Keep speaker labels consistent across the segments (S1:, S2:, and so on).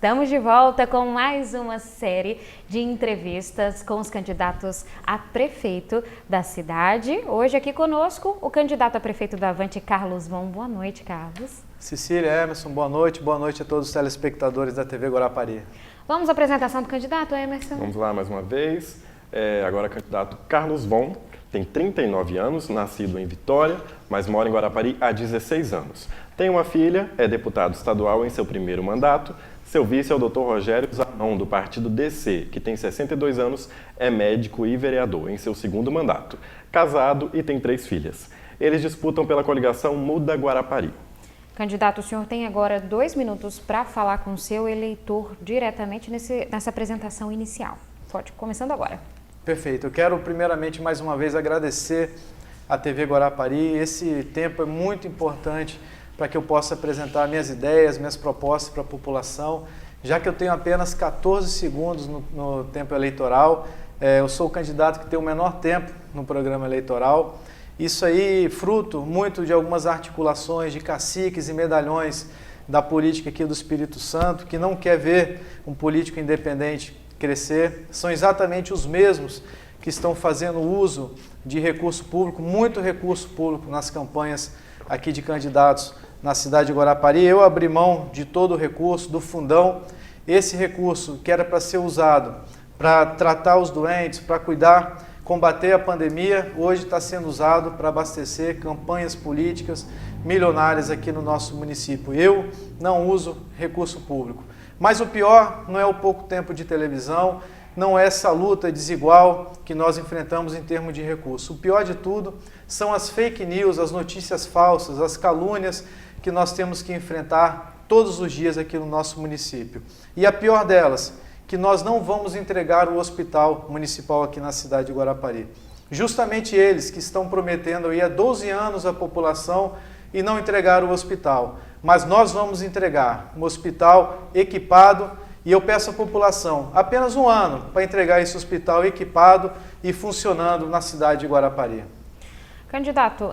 S1: Estamos de volta com mais uma série de entrevistas com os candidatos a prefeito da cidade. Hoje aqui conosco o candidato a prefeito da Avante, Carlos Von. Boa noite, Carlos.
S2: Cecília, Emerson, boa noite a todos os telespectadores da TV Guarapari.
S1: Vamos à apresentação do candidato, Emerson?
S3: Vamos lá mais uma vez. Agora candidato Carlos Von, tem 39 anos, nascido em Vitória, mas mora em Guarapari há 16 anos. Tem uma filha, é deputado estadual em seu primeiro mandato. Seu vice é o Dr. Rogério Zanon, do partido DC, que tem 62 anos, é médico e vereador em seu segundo mandato. Casado e tem 3 filhas. Eles disputam pela coligação Muda Guarapari.
S1: Candidato, o senhor tem agora 2 minutos para falar com o seu eleitor diretamente nessa apresentação inicial. Pode, começando agora.
S2: Perfeito. Eu quero primeiramente mais uma vez agradecer à TV Guarapari. Esse tempo é muito importante para que eu possa apresentar minhas ideias, minhas propostas para a população. Já que eu tenho apenas 14 segundos no tempo eleitoral, eu sou o candidato que tem o menor tempo no programa eleitoral. Isso aí fruto muito de algumas articulações de caciques e medalhões da política aqui do Espírito Santo, que não quer ver um político independente crescer. São exatamente os mesmos que estão fazendo uso de recurso público, muito recurso público nas campanhas aqui de candidatos na cidade de Guarapari. Eu abri mão de todo o recurso, do fundão. Esse recurso que era para ser usado para tratar os doentes, para combater a pandemia, hoje está sendo usado para abastecer campanhas políticas milionárias aqui no nosso município. Eu não uso recurso público. Mas o pior não é o pouco tempo de televisão, não é essa luta desigual que nós enfrentamos em termos de recurso. O pior de tudo são as fake news, as notícias falsas, as calúnias que nós temos que enfrentar todos os dias aqui no nosso município. E a pior delas, que nós não vamos entregar o hospital municipal aqui na cidade de Guarapari. Justamente eles que estão prometendo aí há 12 anos à população e não entregaram o hospital. Mas nós vamos entregar um hospital equipado e eu peço à população apenas 1 ano para entregar esse hospital equipado e funcionando na cidade de Guarapari.
S1: Candidato,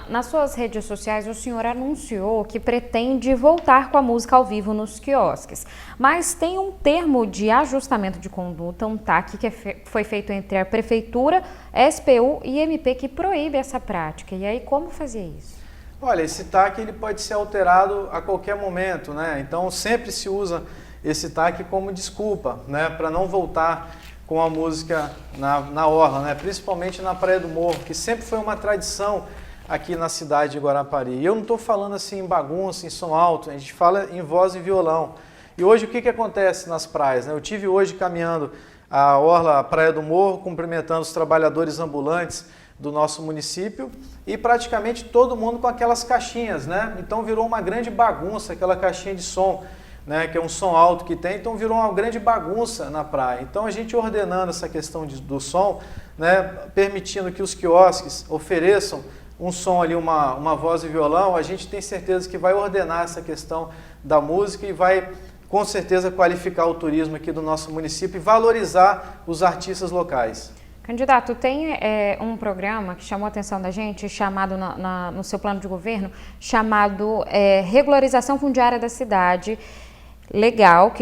S1: nas suas redes sociais o senhor anunciou que pretende voltar com a música ao vivo nos quiosques, mas tem um termo de ajustamento de conduta, um TAC, que foi feito entre a Prefeitura, SPU e MP, que proíbe essa prática. E aí, como fazer isso?
S2: Olha, esse TAC ele pode ser alterado a qualquer momento, né? Então sempre se usa esse TAC como desculpa, né? Para não voltar com a música na orla, né? Principalmente na Praia do Morro, que sempre foi uma tradição aqui na cidade de Guarapari. E eu não estou falando assim em bagunça, em som alto, a gente fala em voz e violão. E hoje o que acontece nas praias, né? Eu tive hoje caminhando a orla, a Praia do Morro, cumprimentando os trabalhadores ambulantes do nosso município e praticamente todo mundo com aquelas caixinhas, né? Então virou uma grande bagunça aquela caixinha de som, né? Que é um som alto que tem, então virou uma grande bagunça na praia. Então a gente ordenando essa questão do som, né? Permitindo que os quiosques ofereçam um som ali, uma voz e violão, a gente tem certeza que vai ordenar essa questão da música e vai com certeza qualificar o turismo aqui do nosso município e valorizar os artistas locais.
S1: Candidato, tem um programa que chamou a atenção da gente, chamado no seu plano de governo, chamado Regularização Fundiária da Cidade. Legal,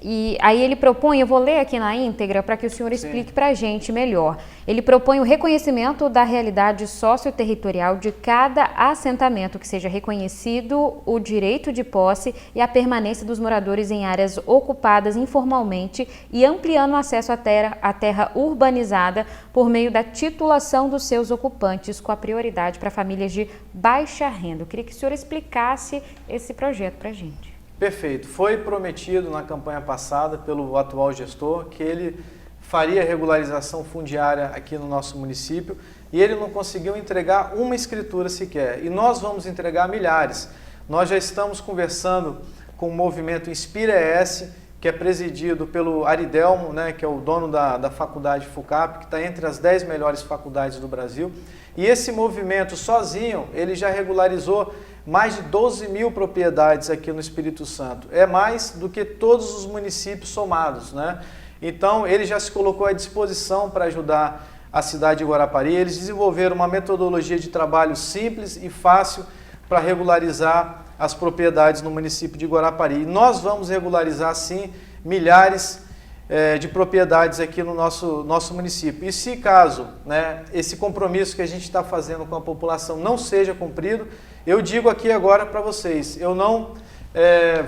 S1: e aí ele propõe, eu vou ler aqui na íntegra para que o senhor explique para a gente melhor. Ele propõe o reconhecimento da realidade socioterritorial de cada assentamento, que seja reconhecido o direito de posse e a permanência dos moradores em áreas ocupadas informalmente e ampliando o acesso à terra urbanizada por meio da titulação dos seus ocupantes, com a prioridade para famílias de baixa renda. Eu queria que o senhor explicasse esse projeto para a gente.
S2: Perfeito. Foi prometido na campanha passada pelo atual gestor que ele faria regularização fundiária aqui no nosso município e ele não conseguiu entregar uma escritura sequer. E nós vamos entregar milhares. Nós já estamos conversando com o movimento Inspira-ES, que é presidido pelo Aridelmo, né, que é o dono da faculdade FUCAP, que está entre as 10 melhores faculdades do Brasil. E esse movimento sozinho, ele já regularizou mais de 12 mil propriedades aqui no Espírito Santo. É mais do que todos os municípios somados, né? Então, ele já se colocou à disposição para ajudar a cidade de Guarapari. Eles desenvolveram uma metodologia de trabalho simples e fácil para regularizar as propriedades no município de Guarapari. E nós vamos regularizar, sim, milhares de propriedades aqui no nosso município. E se caso, né, esse compromisso que a gente está fazendo com a população não seja cumprido, eu digo aqui agora para vocês, eu não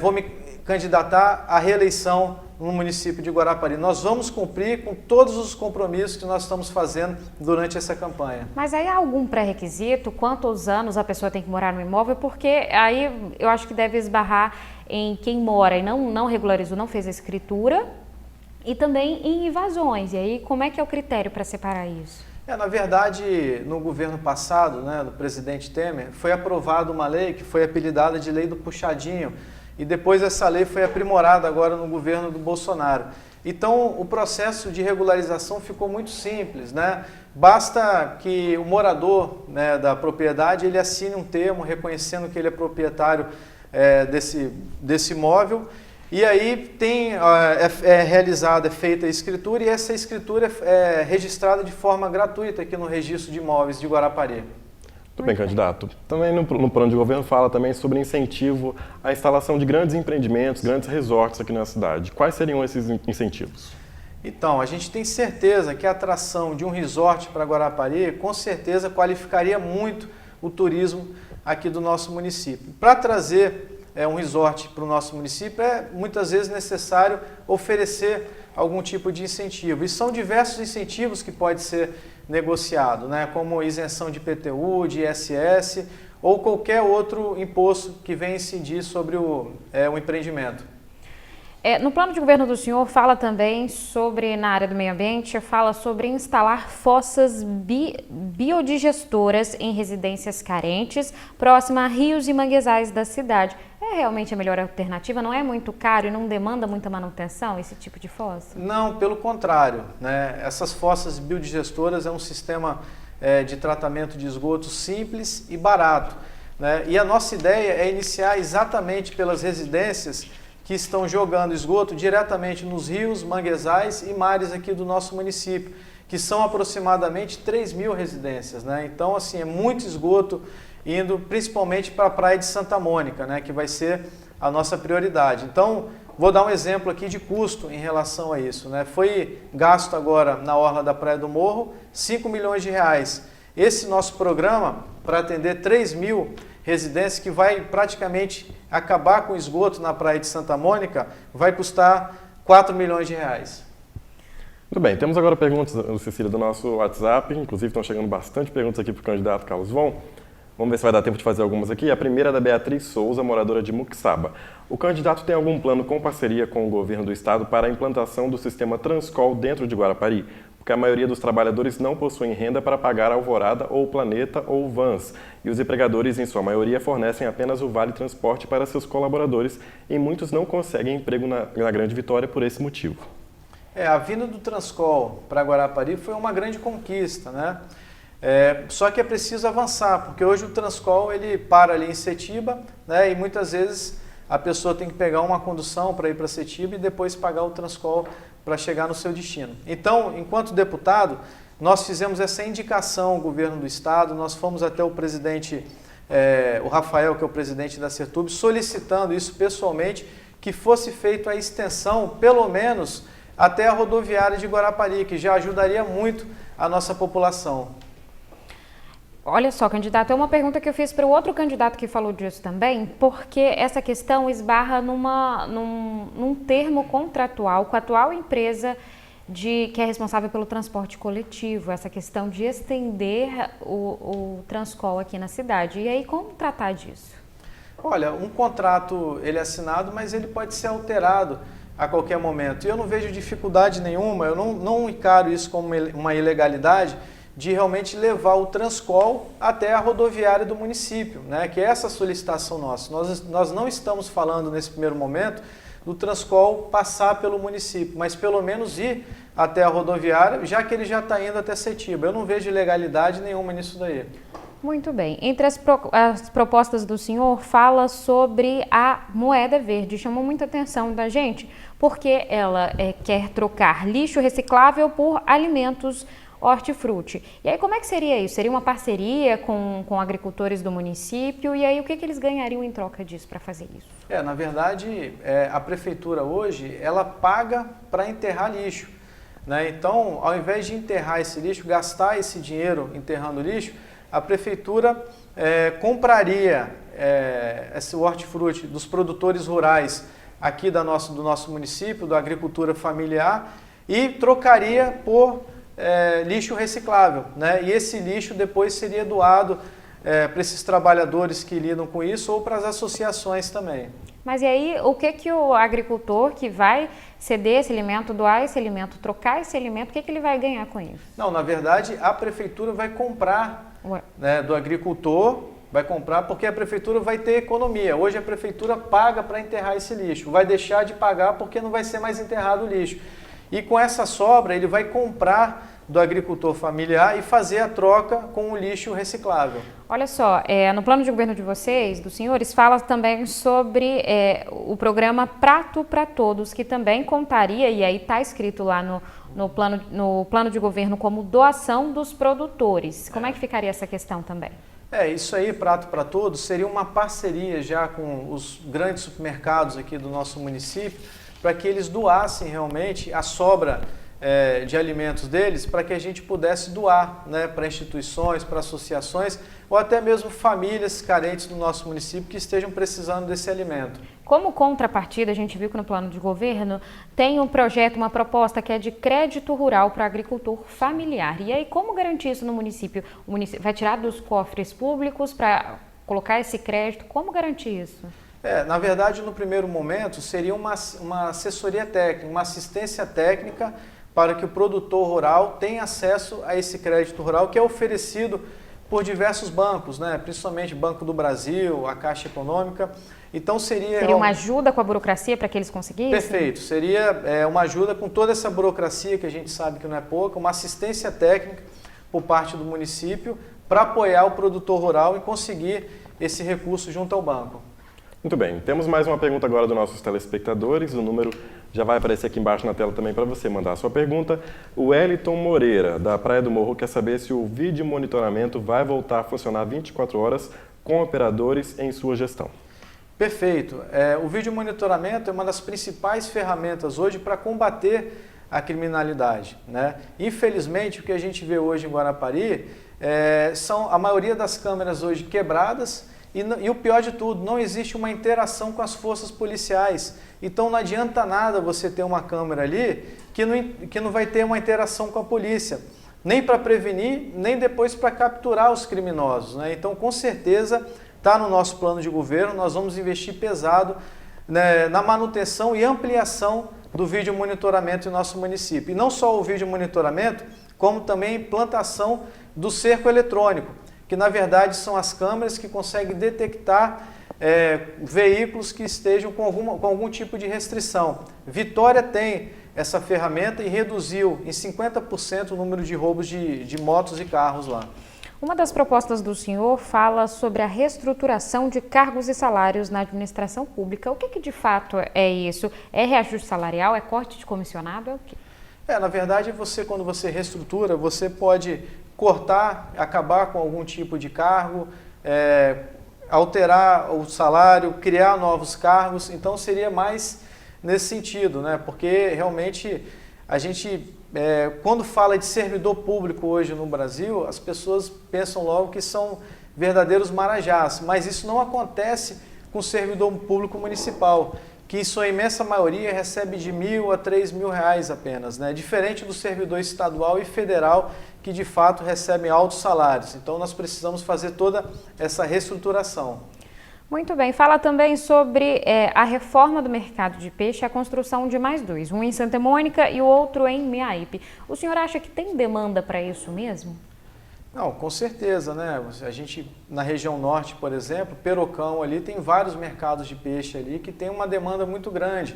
S2: vou me candidatar à reeleição no município de Guarapari. Nós vamos cumprir com todos os compromissos que nós estamos fazendo durante essa campanha.
S1: Mas aí há algum pré-requisito? Quantos anos a pessoa tem que morar no imóvel? Porque aí eu acho que deve esbarrar em quem mora e não regularizou, não fez a escritura, e também em invasões. E aí, como é que é o critério para separar isso?
S2: Na verdade, no governo passado, né, do presidente Temer, foi aprovada uma lei que foi apelidada de Lei do Puxadinho, e depois essa lei foi aprimorada agora no governo do Bolsonaro. Então, o processo de regularização ficou muito simples, né? Basta que o morador, né, da propriedade ele assine um termo reconhecendo que ele é proprietário desse imóvel. E aí é feita a escritura, e essa escritura é registrada de forma gratuita aqui no Registro de Imóveis de Guarapari.
S3: Muito bem, candidato. Também no plano de governo fala também sobre incentivo à instalação de grandes empreendimentos, grandes resorts aqui na cidade. Quais seriam esses incentivos?
S2: Então, a gente tem certeza que a atração de um resort para Guarapari, com certeza, qualificaria muito o turismo aqui do nosso município. Para trazer um resort para o nosso município, muitas vezes necessário oferecer algum tipo de incentivo. E são diversos incentivos que pode ser negociado, né? Como isenção de IPTU, de ISS ou qualquer outro imposto que venha incidir sobre o empreendimento.
S1: No plano de governo do senhor fala também sobre, na área do meio ambiente, fala sobre instalar fossas biodigestoras em residências carentes, próximas a rios e manguezais da cidade. É realmente a melhor alternativa? Não é muito caro e não demanda muita manutenção esse tipo de fossa?
S2: Não, pelo contrário, né? Essas fossas biodigestoras é um sistema de tratamento de esgoto simples e barato, né? E a nossa ideia é iniciar exatamente pelas residências que estão jogando esgoto diretamente nos rios, manguezais e mares aqui do nosso município, que são aproximadamente 3.000 residências, né? Então, assim, é muito esgoto indo principalmente para a Praia de Santa Mônica, né, que vai ser a nossa prioridade. Então, vou dar um exemplo aqui de custo em relação a isso, né? Foi gasto agora na orla da Praia do Morro 5 milhões de reais. Esse nosso programa, para atender 3.000 residências, que vai praticamente acabar com o esgoto na Praia de Santa Mônica, vai custar 4 milhões de reais.
S3: Muito bem, temos agora perguntas, Cecília, do nosso WhatsApp, inclusive estão chegando bastante perguntas aqui para o candidato Carlos Von. Vamos ver se vai dar tempo de fazer algumas aqui. A primeira é da Beatriz Souza, moradora de Muxaba. O candidato tem algum plano com parceria com o governo do estado para a implantação do sistema Transcol dentro de Guarapari? Porque a maioria dos trabalhadores não possuem renda para pagar Alvorada ou Planeta ou Vans. E os empregadores, em sua maioria, fornecem apenas o Vale Transporte para seus colaboradores e muitos não conseguem emprego na Grande Vitória por esse motivo.
S2: A vinda do Transcol para Guarapari foi uma grande conquista, né? Só que é preciso avançar, porque hoje o Transcol ele para ali em Setiba, né? E muitas vezes a pessoa tem que pegar uma condução para ir para Setiba e depois pagar o Transcol para chegar no seu destino. Então, enquanto deputado, nós fizemos essa indicação ao governo do estado, nós fomos até o presidente, o Rafael, que é o presidente da Sertub, solicitando isso pessoalmente, que fosse feita a extensão, pelo menos, até a rodoviária de Guarapari, que já ajudaria muito a nossa população.
S1: Olha só, candidato, é uma pergunta que eu fiz para o outro candidato que falou disso também, porque essa questão esbarra num termo contratual com a atual empresa que é responsável pelo transporte coletivo, essa questão de estender o Transcol aqui na cidade. E aí, como tratar disso?
S2: Olha, um contrato ele é assinado, mas ele pode ser alterado a qualquer momento. E eu não vejo dificuldade nenhuma, eu não encaro isso como uma ilegalidade, de realmente levar o Transcol até a rodoviária do município, né? Que é essa solicitação nossa. Nós não estamos falando nesse primeiro momento do Transcol passar pelo município, mas pelo menos ir até a rodoviária, já que ele já está indo até Setiba. Eu não vejo ilegalidade nenhuma nisso daí.
S1: Muito bem. Entre as propostas do senhor, fala sobre a moeda verde. Chamou muita atenção da gente, porque ela quer trocar lixo reciclável por alimentos hortifruti. E aí como é que seria isso? Seria uma parceria com agricultores do município? E aí o que eles ganhariam em troca disso para fazer isso?
S2: Na verdade, a prefeitura hoje, ela paga para enterrar lixo, né? Então, ao invés de enterrar esse lixo, gastar esse dinheiro enterrando lixo, a prefeitura compraria esse hortifruti dos produtores rurais aqui do nosso município, da agricultura familiar, e trocaria por lixo reciclável, né? E esse lixo depois seria doado para esses trabalhadores que lidam com isso ou para as associações também.
S1: Mas e aí, o que o agricultor que vai ceder esse alimento, doar esse alimento, trocar esse alimento, o que ele vai ganhar com isso?
S2: Não, na verdade, a prefeitura vai comprar, né, do agricultor, vai comprar porque a prefeitura vai ter economia. Hoje a prefeitura paga para enterrar esse lixo, vai deixar de pagar porque não vai ser mais enterrado o lixo. E com essa sobra, ele vai comprar do agricultor familiar e fazer a troca com o lixo reciclável.
S1: Olha só, no plano de governo de vocês, dos senhores, fala também sobre o programa Prato para Todos, que também contaria, e aí está escrito lá no plano de governo, como doação dos produtores. Como é que ficaria essa questão também?
S2: Isso aí, Prato para Todos, seria uma parceria já com os grandes supermercados aqui do nosso município, para que eles doassem realmente a sobra de alimentos deles, para que a gente pudesse doar, né, para instituições, para associações ou até mesmo famílias carentes do nosso município que estejam precisando desse alimento.
S1: Como contrapartida, a gente viu que no plano de governo tem um projeto, uma proposta que é de crédito rural para agricultor familiar. E aí, como garantir isso no município? O município vai tirar dos cofres públicos para colocar esse crédito? Como garantir isso?
S2: Na verdade, no primeiro momento, seria uma assessoria técnica, uma assistência técnica para que o produtor rural tenha acesso a esse crédito rural que é oferecido por diversos bancos, né? Principalmente Banco do Brasil, a Caixa Econômica. Então seria
S1: uma ajuda com a burocracia para que eles conseguissem?
S2: Perfeito, seria uma ajuda com toda essa burocracia que a gente sabe que não é pouca, uma assistência técnica por parte do município para apoiar o produtor rural e conseguir esse recurso junto ao banco.
S3: Muito bem, temos mais uma pergunta agora dos nossos telespectadores, o número já vai aparecer aqui embaixo na tela também para você mandar a sua pergunta. O Wellington Moreira, da Praia do Morro, quer saber se o vídeo monitoramento vai voltar a funcionar 24 horas com operadores em sua gestão.
S2: Perfeito, o vídeo monitoramento é uma das principais ferramentas hoje para combater a criminalidade, né? Infelizmente, o que a gente vê hoje em Guarapari são a maioria das câmeras hoje quebradas. E o pior de tudo, não existe uma interação com as forças policiais. Então não adianta nada você ter uma câmera ali que não vai ter uma interação com a polícia, nem para prevenir, nem depois para capturar os criminosos, né? Então com certeza está no nosso plano de governo, nós vamos investir pesado, né, na manutenção e ampliação do vídeo monitoramento em nosso município. E não só o vídeo monitoramento, como também a implantação do cerco eletrônico, que na verdade são as câmeras que conseguem detectar veículos que estejam com algum tipo de restrição. Vitória tem essa ferramenta e reduziu em 50% o número de roubos de motos e carros lá.
S1: Uma das propostas do senhor fala sobre a reestruturação de cargos e salários na administração pública. O que de fato é isso? É reajuste salarial? É corte de comissionado? É o quê?
S2: Na verdade, quando você reestrutura, você pode cortar, acabar com algum tipo de cargo, alterar o salário, criar novos cargos. Então seria mais nesse sentido, né? Porque realmente a gente, quando fala de servidor público hoje no Brasil, as pessoas pensam logo que são verdadeiros marajás, mas isso não acontece com o servidor público municipal, que em sua imensa maioria recebe de R$1.000 a R$3.000 apenas, né? Diferente do servidor estadual e federal, que de fato recebem altos salários. Então nós precisamos fazer toda essa reestruturação.
S1: Muito bem, fala também sobre a reforma do mercado de peixe e a construção de mais dois, um em Santa Mônica e o outro em Meaípe. O senhor acha que tem demanda para isso mesmo?
S2: Não, com certeza, né? A gente, na região norte, por exemplo, Perocão ali, tem vários mercados de peixe ali que tem uma demanda muito grande,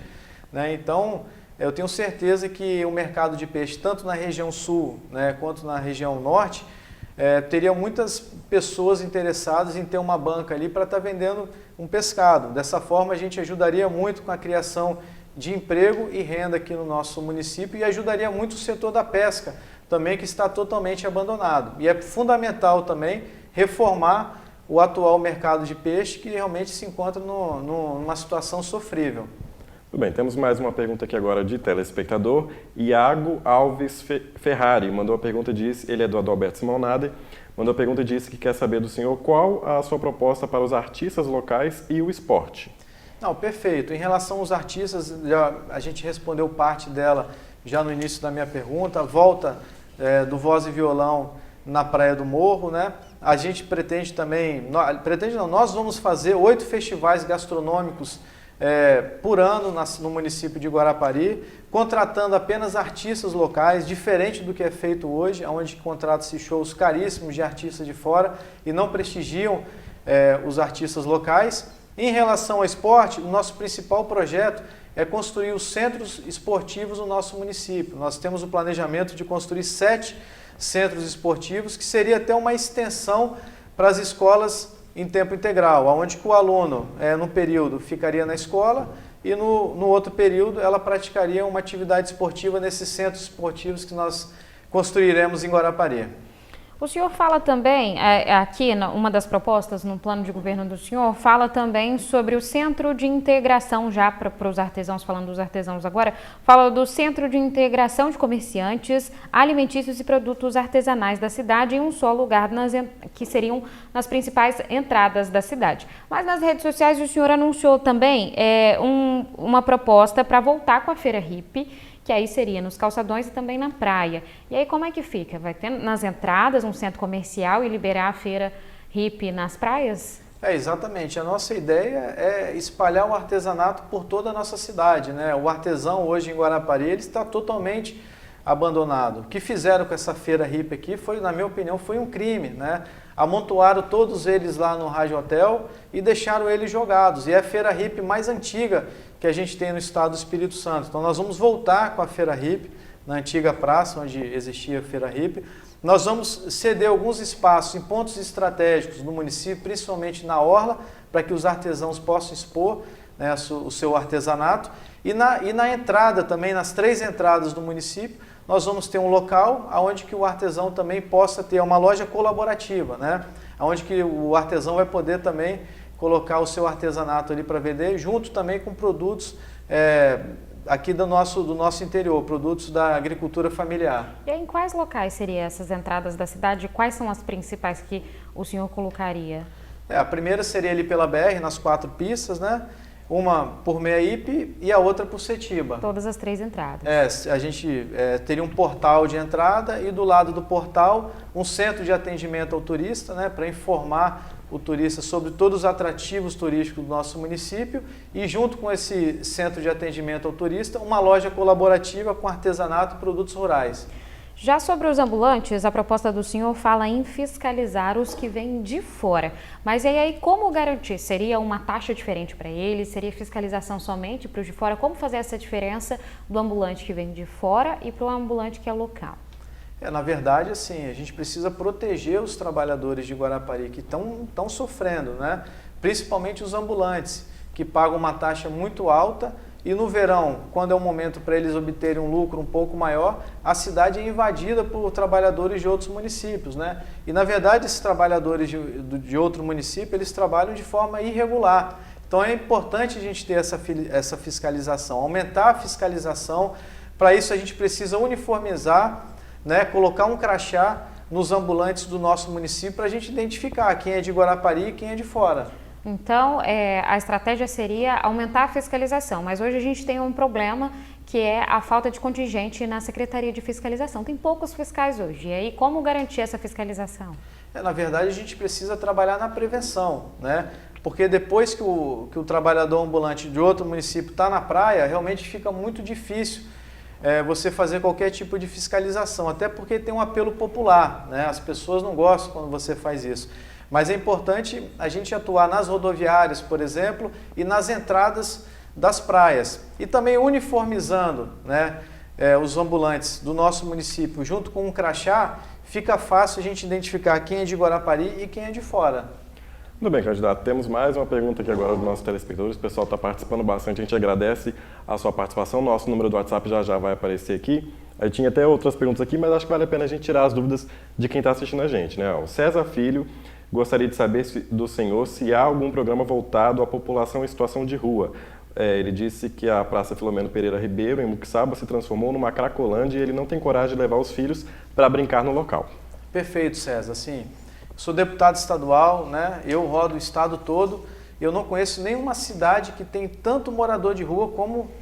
S2: né? Então, eu tenho certeza que o mercado de peixe, tanto na região sul, né, quanto na região norte, teriam muitas pessoas interessadas em ter uma banca ali para estar vendendo um pescado. Dessa forma, a gente ajudaria muito com a criação de emprego e renda aqui no nosso município e ajudaria muito o setor da pesca, também que está totalmente abandonado. E é fundamental também reformar o atual mercado de peixe, que realmente se encontra numa situação sofrível.
S3: Tudo bem, temos mais uma pergunta aqui agora de telespectador. Iago Alves Ferrari mandou a pergunta, ele é do Adalberto Simonade, mandou a pergunta e disse que quer saber do senhor qual a sua proposta para os artistas locais e o esporte.
S2: Não, perfeito. Em relação aos artistas, a gente respondeu parte dela já no início da minha pergunta. A volta do Voz e Violão na Praia do Morro, né? A gente pretende também, nós vamos fazer 8 festivais gastronômicos por ano no município de Guarapari, contratando apenas artistas locais, diferente do que é feito hoje, onde contratam-se shows caríssimos de artistas de fora e não prestigiam os artistas locais. Em relação ao esporte, o nosso principal projeto é construir os centros esportivos no nosso município. Nós temos o planejamento de construir 7 centros esportivos, que seria até uma extensão para as escolas em tempo integral, onde o aluno, no período, ficaria na escola e no outro período ela praticaria uma atividade esportiva nesses centros esportivos que nós construiremos em Guarapari.
S1: O senhor fala também, aqui, uma das propostas no plano de governo do senhor, fala também sobre o centro de integração, já para os artesãos, falando dos artesãos agora, fala do centro de integração de comerciantes, alimentícios e produtos artesanais da cidade em um só lugar, que seriam nas principais entradas da cidade. Mas nas redes sociais o senhor anunciou também uma proposta para voltar com a Feira Hippie, que aí seria nos calçadões e também na praia. E aí como é que fica? Vai ter nas entradas um centro comercial e liberar a Feira Hippie nas praias?
S2: Exatamente. A nossa ideia é espalhar o artesanato por toda a nossa cidade, né? O artesão hoje em Guarapari ele está totalmente abandonado. O que fizeram com essa Feira Hippie aqui foi, na minha opinião, foi um crime, né? Amontoaram todos eles lá no Rádio Hotel e deixaram eles jogados. E é a Feira Hippie mais antiga que a gente tem no estado do Espírito Santo. Então nós vamos voltar com a Feira Hippie, na antiga praça onde existia a Feira Hippie. Nós vamos ceder alguns espaços em pontos estratégicos no município, principalmente na orla, para que os artesãos possam expor, né, o seu artesanato. E na entrada também, nas 3 entradas do município, nós vamos ter um local onde que o artesão também possa ter uma loja colaborativa, né? Onde que o artesão vai poder também colocar o seu artesanato ali para vender, junto também com produtos aqui do nosso interior, produtos da agricultura familiar.
S1: E aí, em quais locais seriam essas entradas da cidade? Quais são as principais que o senhor colocaria?
S2: A primeira seria ali pela BR, nas 4 pistas, né? Uma por Meiaípe e a outra por Setiba.
S1: Todas as 3 entradas.
S2: A gente teria um portal de entrada e do lado do portal um centro de atendimento ao turista, né, para informar o turista sobre todos os atrativos turísticos do nosso município e junto com esse centro de atendimento ao turista, uma loja colaborativa com artesanato e produtos rurais.
S1: Já sobre os ambulantes, a proposta do senhor fala em fiscalizar os que vêm de fora. Mas e aí, como garantir? Seria uma taxa diferente para eles? Seria fiscalização somente para os de fora? Como fazer essa diferença do ambulante que vem de fora e para o ambulante que é local?
S2: Na verdade, assim, a gente precisa proteger os trabalhadores de Guarapari que estão sofrendo, né? Principalmente os ambulantes, que pagam uma taxa muito alta. E no verão, quando é o momento para eles obterem um lucro um pouco maior, a cidade é invadida por trabalhadores de outros municípios, né? E na verdade esses trabalhadores de outro município, eles trabalham de forma irregular. Então é importante a gente ter essa fiscalização, aumentar a fiscalização. Para isso a gente precisa uniformizar, né? Colocar um crachá nos ambulantes do nosso município para a gente identificar quem é de Guarapari e quem é de fora.
S1: Então, a estratégia seria aumentar a fiscalização, mas hoje a gente tem um problema que é a falta de contingente na Secretaria de Fiscalização. Tem poucos fiscais hoje, e aí como garantir essa fiscalização?
S2: Na verdade, a gente precisa trabalhar na prevenção, né? Porque depois que o trabalhador ambulante de outro município está na praia, realmente fica muito difícil você fazer qualquer tipo de fiscalização, até porque tem um apelo popular, né? As pessoas não gostam quando você faz isso. Mas é importante a gente atuar nas rodoviárias, por exemplo, e nas entradas das praias. E também uniformizando, né, os ambulantes do nosso município junto com um crachá, fica fácil a gente identificar quem é de Guarapari e quem é de fora.
S3: Muito bem, candidato. Temos mais uma pergunta aqui agora dos nossos telespectadores. O pessoal está participando bastante, a gente agradece a sua participação. Nosso número do WhatsApp já vai aparecer aqui. Aí tinha até outras perguntas aqui, mas acho que vale a pena a gente tirar as dúvidas de quem está assistindo a gente, né? O César Filho gostaria de saber do senhor se há algum programa voltado à população em situação de rua. Ele disse que a Praça Filomeno Pereira Ribeiro, em Muquixaba, se transformou numa cracolândia e ele não tem coragem de levar os filhos para brincar no local.
S2: Perfeito, César. Sim, sou deputado estadual, né? Eu rodo o estado todo. Eu não conheço nenhuma cidade que tem tanto morador de rua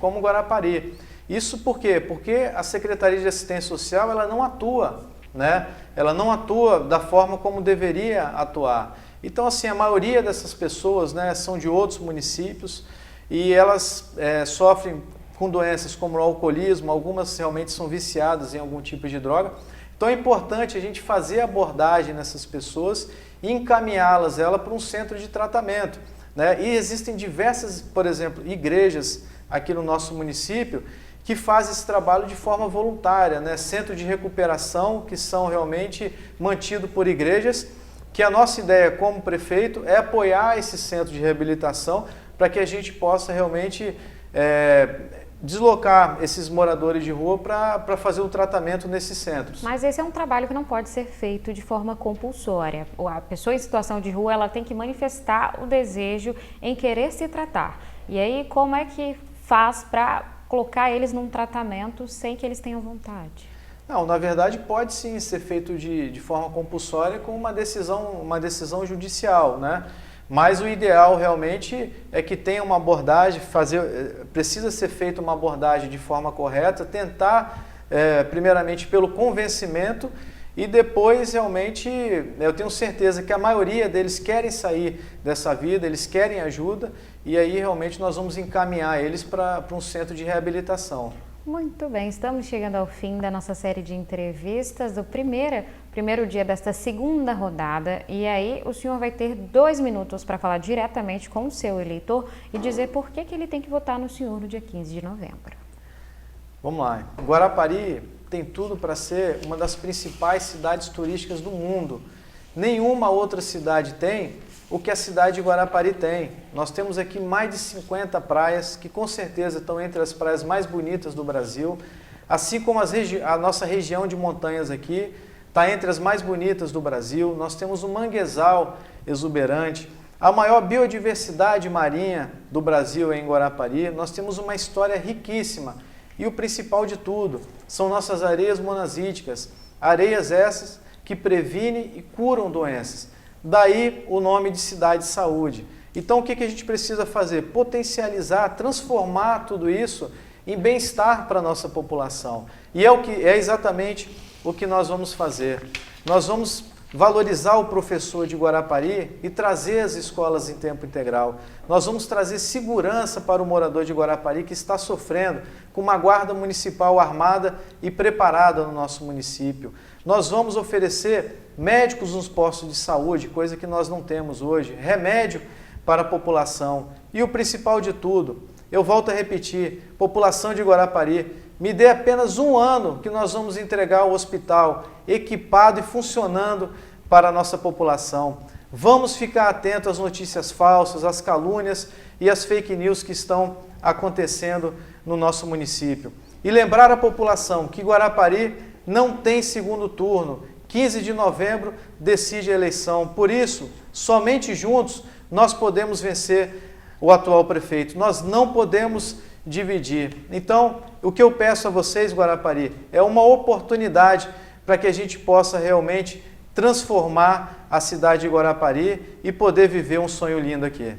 S2: como Guarapari. Isso por quê? Porque a Secretaria de Assistência Social ela não atua, né? Ela não atua da forma como deveria atuar. Então, assim, a maioria dessas pessoas, né, são de outros municípios e elas sofrem com doenças como o alcoolismo, algumas realmente são viciadas em algum tipo de droga. Então é importante a gente fazer abordagem nessas pessoas e encaminhá-las para um centro de tratamento, né? E existem diversas, por exemplo, igrejas aqui no nosso município que fazem esse trabalho de forma voluntária, né? Centro de recuperação que são realmente mantidos por igrejas, que a nossa ideia como prefeito é apoiar esse centro de reabilitação para que a gente possa realmente deslocar esses moradores de rua para fazer o tratamento nesses centros.
S1: Mas esse é um trabalho que não pode ser feito de forma compulsória. A pessoa em situação de rua ela tem que manifestar o desejo em querer se tratar. E aí como é que faz para colocar eles num tratamento sem que eles tenham vontade?
S2: Não, na verdade pode sim ser feito de forma compulsória com uma decisão judicial, né? Mas o ideal realmente é que tenha uma abordagem, precisa ser feita uma abordagem de forma correta, tentar primeiramente pelo convencimento e depois realmente eu tenho certeza que a maioria deles querem sair dessa vida, eles querem ajuda e aí realmente nós vamos encaminhar eles para um centro de reabilitação.
S1: Muito bem, estamos chegando ao fim da nossa série de entrevistas do primeiro dia desta segunda rodada e aí o senhor vai ter 2 minutos para falar diretamente com o seu eleitor e dizer por que ele tem que votar no senhor no dia 15 de novembro.
S2: Vamos lá, Guarapari tem tudo para ser uma das principais cidades turísticas do mundo. Nenhuma outra cidade tem o que a cidade de Guarapari tem. Nós temos aqui mais de 50 praias, que com certeza estão entre as praias mais bonitas do Brasil, assim como a nossa região de montanhas aqui, está entre as mais bonitas do Brasil. Nós temos um manguezal exuberante, a maior biodiversidade marinha do Brasil é em Guarapari. Nós temos uma história riquíssima e o principal de tudo são nossas areias monazíticas, areias essas que previnem e curam doenças. Daí o nome de Cidade de Saúde. Então o que a gente precisa fazer? Potencializar, transformar tudo isso em bem-estar para a nossa população. E é exatamente o que nós vamos fazer. Nós vamos valorizar o professor de Guarapari e trazer as escolas em tempo integral. Nós vamos trazer segurança para o morador de Guarapari que está sofrendo com uma guarda municipal armada e preparada no nosso município. Nós vamos oferecer médicos nos postos de saúde, coisa que nós não temos hoje, remédio para a população. E o principal de tudo, eu volto a repetir, população de Guarapari, me dê apenas 1 ano que nós vamos entregar o hospital equipado e funcionando para a nossa população. Vamos ficar atentos às notícias falsas, às calúnias e às fake news que estão acontecendo no nosso município. E lembrar a população que Guarapari não tem segundo turno. 15 de novembro decide a eleição. Por isso, somente juntos nós podemos vencer o atual prefeito. Nós não podemos dividir. Então, o que eu peço a vocês, Guarapari, é uma oportunidade para que a gente possa realmente transformar a cidade de Guarapari e poder viver um sonho lindo aqui.